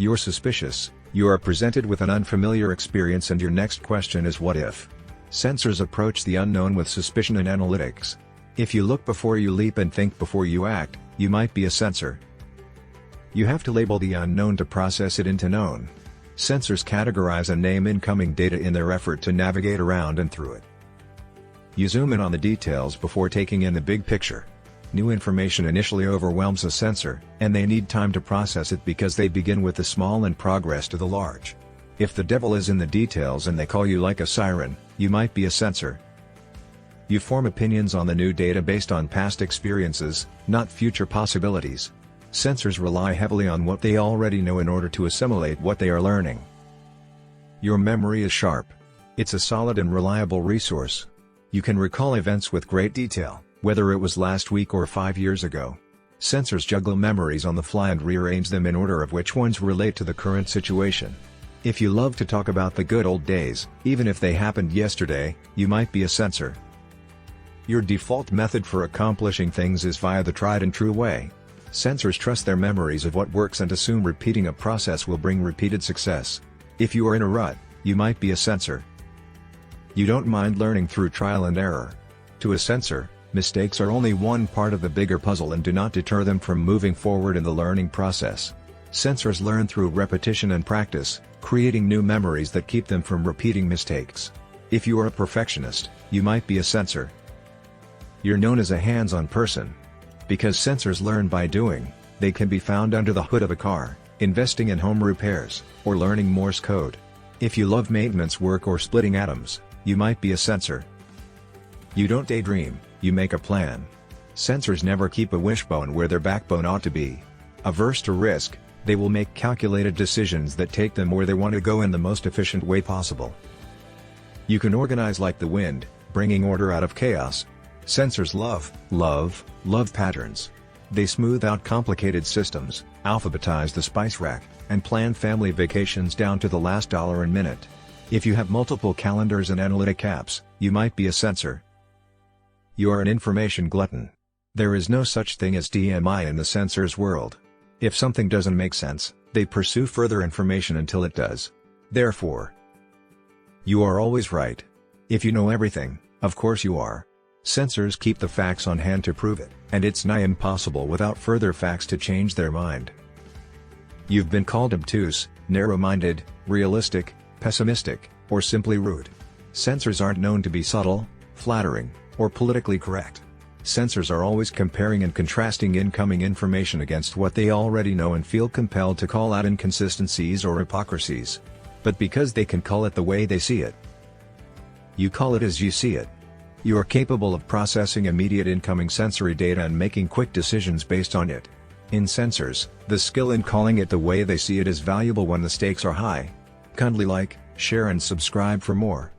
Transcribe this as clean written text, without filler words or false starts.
You're suspicious, you are presented with an unfamiliar experience and your next question is what if? Sensors approach the unknown with suspicion in analytics. If you look before you leap and think before you act, you might be a sensor. You have to label the unknown to process it into known. Sensors categorize and name incoming data in their effort to navigate around and through it. You zoom in on the details before taking in the big picture. New information initially overwhelms a sensor, and they need time to process it because they begin with the small and progress to the large. If the devil is in the details and they call you like a siren, you might be a sensor. You form opinions on the new data based on past experiences, not future possibilities. Sensors rely heavily on what they already know in order to assimilate what they are learning. Your memory is sharp. It's a solid and reliable resource. You can recall events with great detail, whether it was last week or 5 years ago. Sensors juggle memories on the fly and rearrange them in order of which ones relate to the current situation. If you love to talk about the good old days, even if they happened yesterday, you might be a sensor. Your default method for accomplishing things is via the tried and true way. Sensors trust their memories of what works and assume repeating a process will bring repeated success. If you are in a rut, you might be a sensor. You don't mind learning through trial and error. To a sensor, mistakes are only one part of the bigger puzzle and do not deter them from moving forward in the learning process. Sensors learn through repetition and practice, creating new memories that keep them from repeating mistakes. If you are a perfectionist, you might be a sensor. You're known as a hands-on person. Because sensors learn by doing, they can be found under the hood of a car, investing in home repairs, or learning Morse code. If you love maintenance work or splitting atoms, you might be a sensor. You don't daydream, you make a plan. Sensors never keep a wishbone where their backbone ought to be. Averse to risk, they will make calculated decisions that take them where they want to go in the most efficient way possible. You can organize like the wind, bringing order out of chaos. Sensors love patterns. They smooth out complicated systems, alphabetize the spice rack, and plan family vacations down to the last dollar and minute. If you have multiple calendars and analytic apps, you might be a sensor. You are an information glutton. There is no such thing as DMI in the sensors world. If something doesn't make sense, they pursue further information until it does. Therefore, you are always right. If you know everything, of course you are. Sensors keep the facts on hand to prove it, and it's nigh impossible without further facts to change their mind. You've been called obtuse, narrow-minded, realistic, pessimistic, or simply rude. Sensors aren't known to be subtle, flattering, or politically correct. Sensors are always comparing and contrasting incoming information against what they already know and feel compelled to call out inconsistencies or hypocrisies. But because they can call it the way they see it, you call it as you see it. You are capable of processing immediate incoming sensory data and making quick decisions based on it. In sensors, the skill in calling it the way they see it is valuable when the stakes are high. Kindly like, share and subscribe for more.